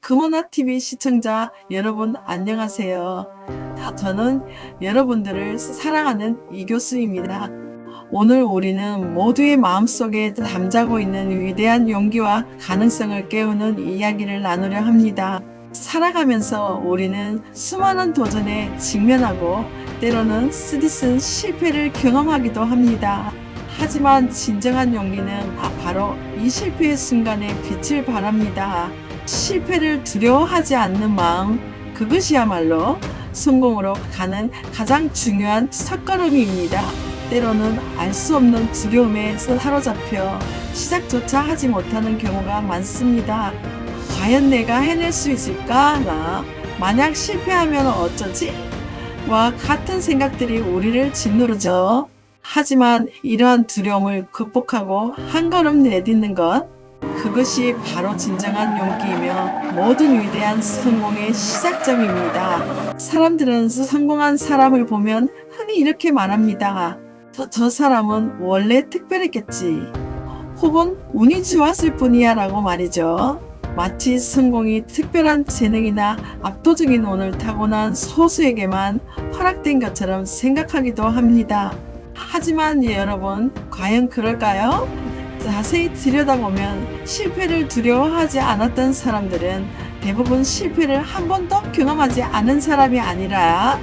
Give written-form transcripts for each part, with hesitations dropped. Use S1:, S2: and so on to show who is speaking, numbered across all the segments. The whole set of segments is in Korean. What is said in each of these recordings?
S1: 금호나TV 시청자 여러분 안녕하세요. 저는 여러분들을 사랑하는 이교수입니다. 오늘 우리는 모두의 마음속에 잠자고 있는 위대한 용기와 가능성을 깨우는 이야기를 나누려 합니다. 살아가면서 우리는 수많은 도전에 직면하고 때로는 쓰디쓴 실패를 경험하기도 합니다. 하지만 진정한 용기는 바로 이 실패의 순간에 빛을 발합니다. 실패를 두려워하지 않는 마음, 그것이야말로 성공으로 가는 가장 중요한 첫걸음입니다. 때로는 알 수 없는 두려움에 사로잡혀 시작조차 하지 못하는 경우가 많습니다. 과연 내가 해낼 수 있을까? 만약 실패하면 어쩌지? 와 같은 생각들이 우리를 짓누르죠. 하지만 이러한 두려움을 극복하고 한 걸음 내딛는 것, 그것이 바로 진정한 용기이며 모든 위대한 성공의 시작점입니다. 사람들은 성공한 사람을 보면 흔히 이렇게 말합니다. 저 사람은 원래 특별했겠지. 혹은 운이 좋았을 뿐이야 라고 말이죠. 마치 성공이 특별한 재능이나 압도적인 운을 타고난 소수에게만 허락된 것처럼 생각하기도 합니다. 하지만 여러분, 과연 그럴까요? 자세히 들여다보면 실패를 두려워하지 않았던 사람들은 대부분 실패를 한 번도 경험하지 않은 사람이 아니라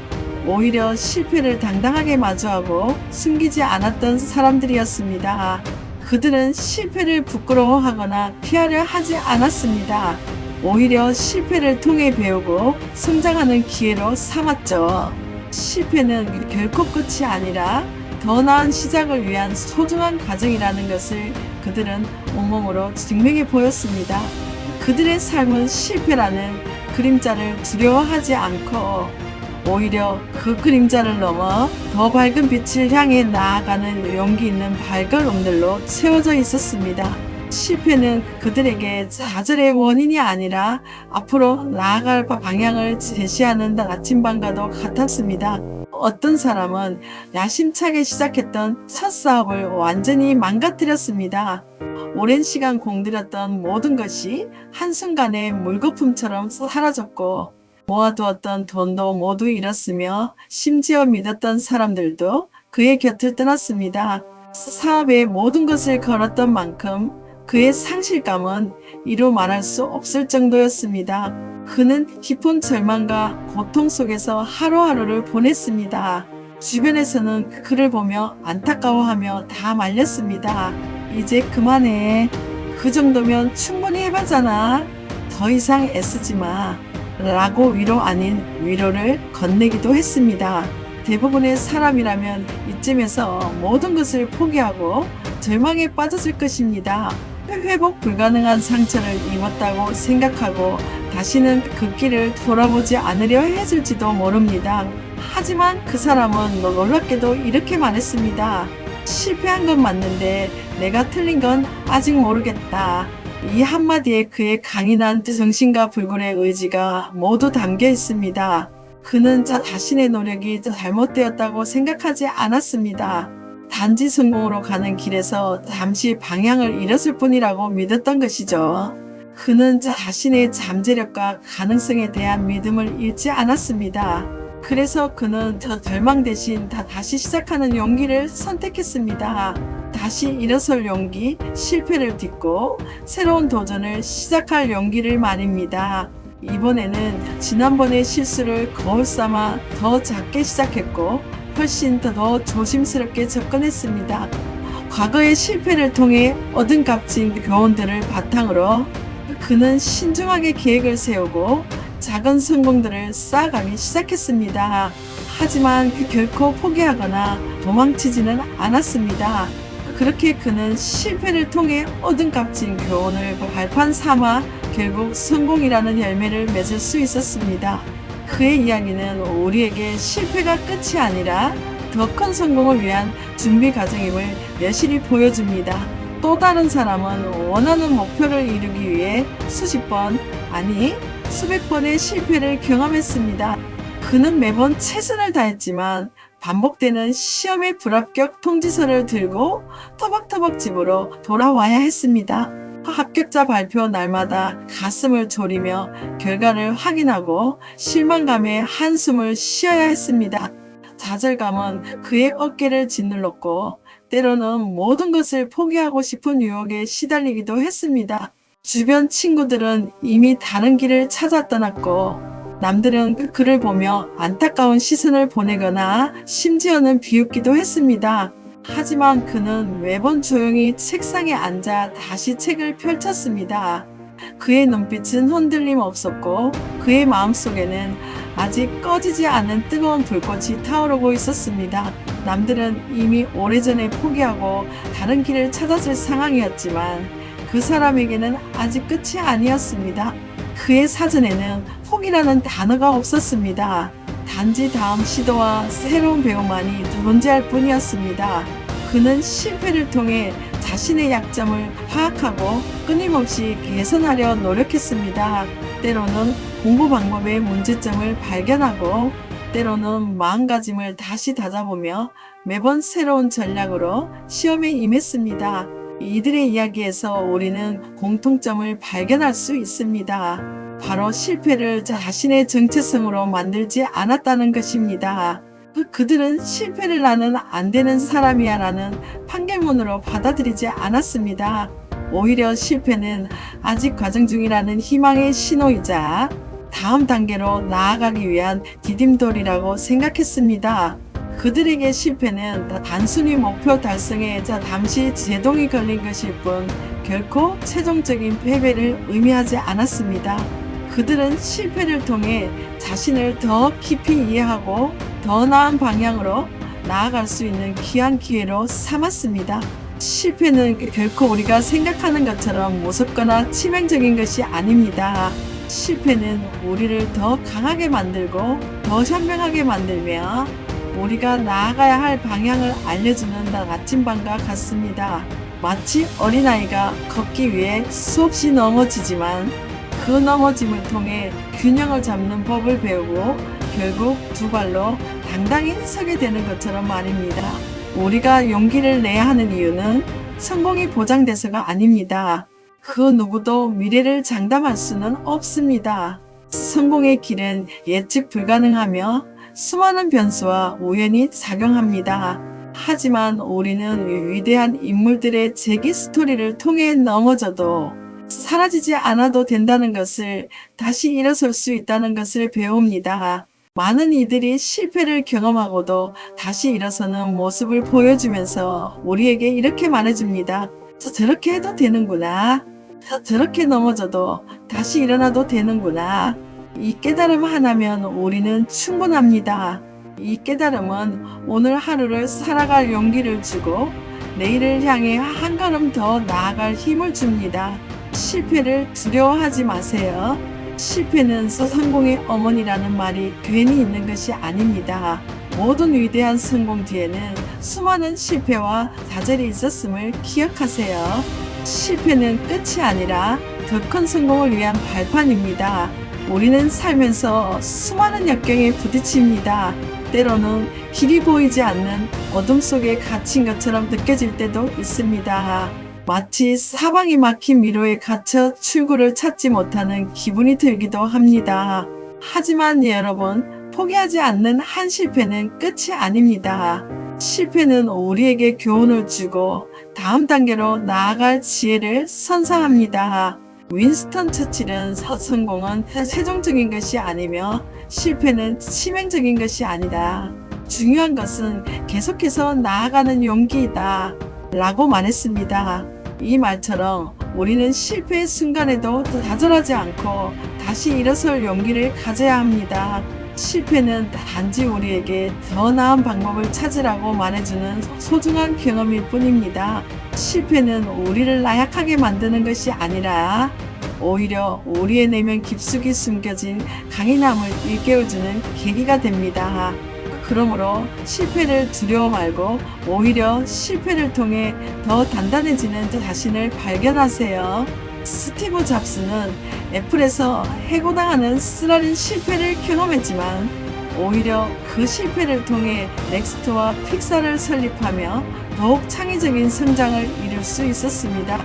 S1: 오히려 실패를 당당하게 마주하고 숨기지 않았던 사람들이었습니다. 그들은 실패를 부끄러워하거나 피하려 하지 않았습니다. 오히려 실패를 통해 배우고 성장하는 기회로 삼았죠. 실패는 결코 끝이 아니라 더 나은 시작을 위한 소중한 과정이라는 것을 그들은 온몸으로 증명해 보였습니다. 그들의 삶은 실패라는 그림자를 두려워하지 않고 오히려 그 그림자를 넘어 더 밝은 빛을 향해 나아가는 용기 있는 발걸음들로 채워져 있었습니다. 실패는 그들에게 좌절의 원인이 아니라 앞으로 나아갈 방향을 제시하는 나침반과도 같았습니다. 어떤 사람은 야심차게 시작했던 첫 사업을 완전히 망가뜨렸습니다. 오랜 시간 공들였던 모든 것이 한순간에 물거품처럼 사라졌고 모아두었던 돈도 모두 잃었으며 심지어 믿었던 사람들도 그의 곁을 떠났습니다. 사업에 모든 것을 걸었던 만큼 그의 상실감은 이루 말할 수 없을 정도였습니다. 그는 깊은 절망과 고통 속에서 하루하루를 보냈습니다. 주변에서는 그를 보며 안타까워하며 다 말렸습니다. 이제 그만해. 그 정도면 충분히 해봤잖아. 더 이상 애쓰지 마. 라고 위로 아닌 위로를 건네기도 했습니다. 대부분의 사람이라면 이쯤에서 모든 것을 포기하고 절망에 빠졌을 것입니다. 회복 불가능한 상처를 입었다고 생각하고 다시는 그 길을 돌아보지 않으려 했을지도 모릅니다. 하지만 그 사람은 놀랍게도 이렇게 말했습니다. 실패한 건 맞는데 내가 틀린 건 아직 모르겠다. 이 한마디에 그의 강인한 정신과 불굴의 의지가 모두 담겨 있습니다. 그는 자신의 노력이 잘못되었다고 생각하지 않았습니다. 단지 성공으로 가는 길에서 잠시 방향을 잃었을 뿐이라고 믿었던 것이죠. 그는 자신의 잠재력과 가능성에 대한 믿음을 잃지 않았습니다. 그래서 그는 절망 대신 다시 시작하는 용기를 선택했습니다. 다시 일어설 용기, 실패를 딛고 새로운 도전을 시작할 용기를 말입니다. 이번에는 지난번의 실수를 거울 삼아 더 작게 시작했고 훨씬 더 조심스럽게 접근했습니다. 과거의 실패를 통해 얻은 값진 교훈들을 바탕으로 그는 신중하게 계획을 세우고 작은 성공들을 쌓아가기 시작했습니다. 하지만 결코 포기하거나 도망치지는 않았습니다. 그렇게 그는 실패를 통해 얻은 값진 교훈을 발판 삼아 결국 성공이라는 열매를 맺을 수 있었습니다. 그의 이야기는 우리에게 실패가 끝이 아니라 더 큰 성공을 위한 준비 과정임을 여실히 보여줍니다. 또 다른 사람은 원하는 목표를 이루기 위해 수십 번, 아니 수백 번의 실패를 경험했습니다. 그는 매번 최선을 다했지만 반복되는 시험의 불합격 통지서를 들고 터벅터벅 집으로 돌아와야 했습니다. 합격자 발표 날마다 가슴을 졸이며 결과를 확인하고 실망감에 한숨을 쉬어야 했습니다. 좌절감은 그의 어깨를 짓눌렀고 때로는 모든 것을 포기하고 싶은 유혹에 시달리기도 했습니다. 주변 친구들은 이미 다른 길을 찾아 떠났고 남들은 그를 보며 안타까운 시선을 보내거나 심지어는 비웃기도 했습니다. 하지만 그는 매번 조용히 책상에 앉아 다시 책을 펼쳤습니다. 그의 눈빛은 흔들림 없었고 그의 마음속에는 아직 꺼지지 않은 뜨거운 불꽃이 타오르고 있었습니다. 남들은 이미 오래전에 포기하고 다른 길을 찾았을 상황이었지만 그 사람에게는 아직 끝이 아니었습니다. 그의 사전에는 포기라는 단어가 없었습니다. 단지 다음 시도와 새로운 배움만이 존재할 뿐이었습니다. 그는 실패를 통해 자신의 약점을 파악하고 끊임없이 개선하려 노력했습니다. 때로는 공부 방법의 문제점을 발견하고 때로는 마음가짐을 다시 다잡으며 매번 새로운 전략으로 시험에 임했습니다. 이들의 이야기에서 우리는 공통점을 발견할 수 있습니다. 바로 실패를 자신의 정체성으로 만들지 않았다는 것입니다. 그들은 실패를 나는 안 되는 사람이야 라는 판결문으로 받아들이지 않았습니다. 오히려 실패는 아직 과정 중이라는 희망의 신호이자 다음 단계로 나아가기 위한 디딤돌이라고 생각했습니다. 그들에게 실패는 단순히 목표 달성에 잠시 제동이 걸린 것일 뿐 결코 최종적인 패배를 의미하지 않았습니다. 그들은 실패를 통해 자신을 더 깊이 이해하고 더 나은 방향으로 나아갈 수 있는 귀한 기회로 삼았습니다. 실패는 결코 우리가 생각하는 것처럼 무섭거나 치명적인 것이 아닙니다. 실패는 우리를 더 강하게 만들고 더 현명하게 만들며 우리가 나아가야 할 방향을 알려주는 나침반과 같습니다. 마치 어린아이가 걷기 위해 수없이 넘어지지만 그 넘어짐을 통해 균형을 잡는 법을 배우고 결국 두 발로 당당히 서게 되는 것처럼 말입니다. 우리가 용기를 내야 하는 이유는 성공이 보장돼서가 아닙니다. 그 누구도 미래를 장담할 수는 없습니다. 성공의 길은 예측 불가능하며 수많은 변수와 우연이 작용합니다. 하지만 우리는 위대한 인물들의 재기 스토리를 통해 넘어져도 사라지지 않아도 된다는 것을, 다시 일어설 수 있다는 것을 배웁니다. 많은 이들이 실패를 경험하고도 다시 일어서는 모습을 보여주면서 우리에게 이렇게 말해줍니다. 저렇게 해도 되는구나. 저렇게 넘어져도 다시 일어나도 되는구나. 이 깨달음 하나면 우리는 충분합니다. 이 깨달음은 오늘 하루를 살아갈 용기를 주고 내일을 향해 한 걸음 더 나아갈 힘을 줍니다. 실패를 두려워하지 마세요. 실패는 성공의 어머니라는 말이 괜히 있는 것이 아닙니다. 모든 위대한 성공 뒤에는 수많은 실패와 좌절이 있었음을 기억하세요. 실패는 끝이 아니라 더 큰 성공을 위한 발판입니다. 우리는 살면서 수많은 역경에 부딪힙니다. 때로는 길이 보이지 않는 어둠 속에 갇힌 것처럼 느껴질 때도 있습니다. 마치 사방이 막힌 미로에 갇혀 출구를 찾지 못하는 기분이 들기도 합니다. 하지만 여러분, 포기하지 않는 한 실패는 끝이 아닙니다. 실패는 우리에게 교훈을 주고 다음 단계로 나아갈 지혜를 선사합니다. 윈스턴 처칠은 성공은 최종적인 것이 아니며 실패는 치명적인 것이 아니다. 중요한 것은 계속해서 나아가는 용기이다. 라고 말했습니다. 이 말처럼 우리는 실패의 순간에도 좌절하지 않고 다시 일어설 용기를 가져야 합니다. 실패는 단지 우리에게 더 나은 방법을 찾으라고 말해주는 소중한 경험일 뿐입니다. 실패는 우리를 나약하게 만드는 것이 아니라 오히려 우리의 내면 깊숙이 숨겨진 강인함을 일깨워주는 계기가 됩니다. 그러므로 실패를 두려워 말고 오히려 실패를 통해 더 단단해지는 자신을 발견하세요. 스티브 잡스는 애플에서 해고당하는 쓰라린 실패를 경험했지만 오히려 그 실패를 통해 넥스트와 픽사를 설립하며 더욱 창의적인 성장을 이룰 수 있었습니다.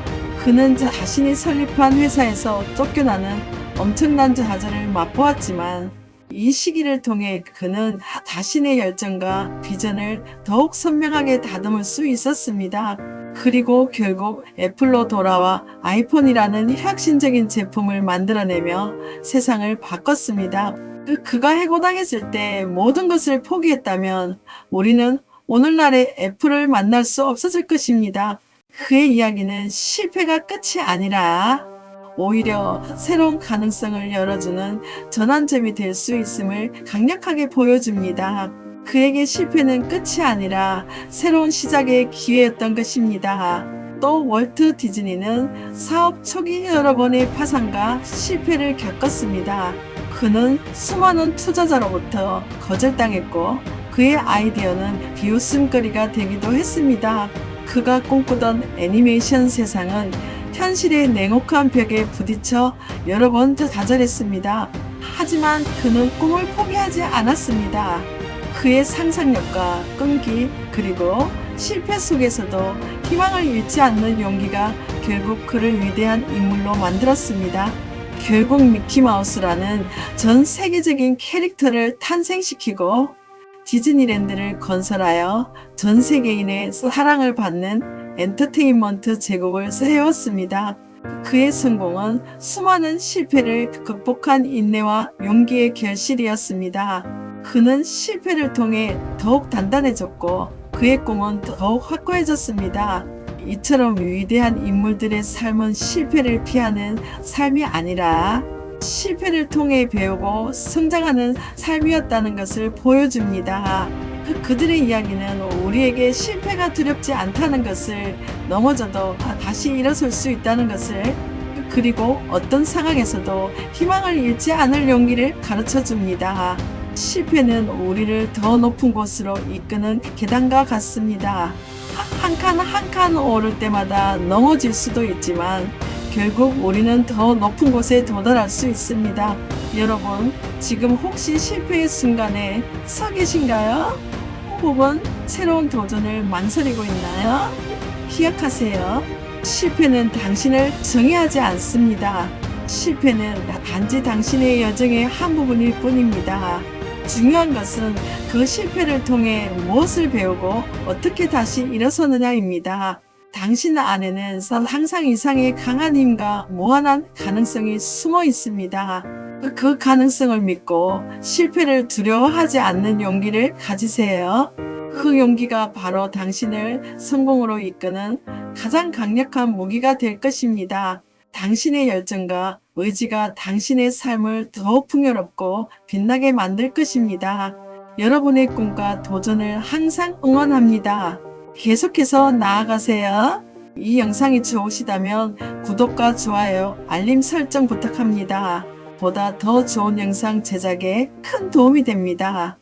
S1: 그는 자신이 설립한 회사에서 쫓겨나는 엄청난 좌절을 맛보았지만 이 시기를 통해 그는 자신의 열정과 비전을 더욱 선명하게 다듬을 수 있었습니다. 그리고 결국 애플로 돌아와 아이폰이라는 혁신적인 제품을 만들어내며 세상을 바꿨습니다. 그가 해고당했을 때 모든 것을 포기했다면 우리는 오늘날의 애플을 만날 수 없었을 것입니다. 그의 이야기는 실패가 끝이 아니라 오히려 새로운 가능성을 열어주는 전환점이 될 수 있음을 강력하게 보여줍니다. 그에게 실패는 끝이 아니라 새로운 시작의 기회였던 것입니다. 또 월트 디즈니는 사업 초기 여러 번의 파산과 실패를 겪었습니다. 그는 수많은 투자자로부터 거절당했고 그의 아이디어는 비웃음거리가 되기도 했습니다. 그가 꿈꾸던 애니메이션 세상은 현실의 냉혹한 벽에 부딪혀 여러 번 좌절했습니다. 하지만 그는 꿈을 포기하지 않았습니다. 그의 상상력과 끈기 그리고 실패 속에서도 희망을 잃지 않는 용기가 결국 그를 위대한 인물로 만들었습니다. 결국 미키마우스라는 전 세계적인 캐릭터를 탄생시키고 디즈니랜드를 건설하여 전 세계인의 사랑을 받는 엔터테인먼트 제국을 세웠습니다. 그의 성공은 수많은 실패를 극복한 인내와 용기의 결실이었습니다. 그는 실패를 통해 더욱 단단해졌고 그의 꿈은 더욱 확고해졌습니다. 이처럼 위대한 인물들의 삶은 실패를 피하는 삶이 아니라 실패를 통해 배우고 성장하는 삶이었다는 것을 보여줍니다. 그들의 이야기는 우리에게 실패가 두렵지 않다는 것을, 넘어져도 다시 일어설 수 있다는 것을, 그리고 어떤 상황에서도 희망을 잃지 않을 용기를 가르쳐 줍니다. 실패는 우리를 더 높은 곳으로 이끄는 계단과 같습니다. 한 칸 한 칸 오를 때마다 넘어질 수도 있지만 결국 우리는 더 높은 곳에 도달할 수 있습니다. 여러분, 지금 혹시 실패의 순간에 서 계신가요? 혹은 새로운 도전을 망설이고 있나요? 기억하세요. 실패는 당신을 정의하지 않습니다. 실패는 단지 당신의 여정의 한 부분일 뿐입니다. 중요한 것은 그 실패를 통해 무엇을 배우고 어떻게 다시 일어서느냐입니다. 당신 안에는 항상 이상의 강한 힘과 무한한 가능성이 숨어 있습니다. 그 가능성을 믿고 실패를 두려워하지 않는 용기를 가지세요. 그 용기가 바로 당신을 성공으로 이끄는 가장 강력한 무기가 될 것입니다. 당신의 열정과 의지가 당신의 삶을 더욱 풍요롭고 빛나게 만들 것입니다. 여러분의 꿈과 도전을 항상 응원합니다. 계속해서 나아가세요. 이 영상이 좋으시다면 구독과 좋아요, 알림 설정 부탁합니다. 보다 더 좋은 영상 제작에 큰 도움이 됩니다.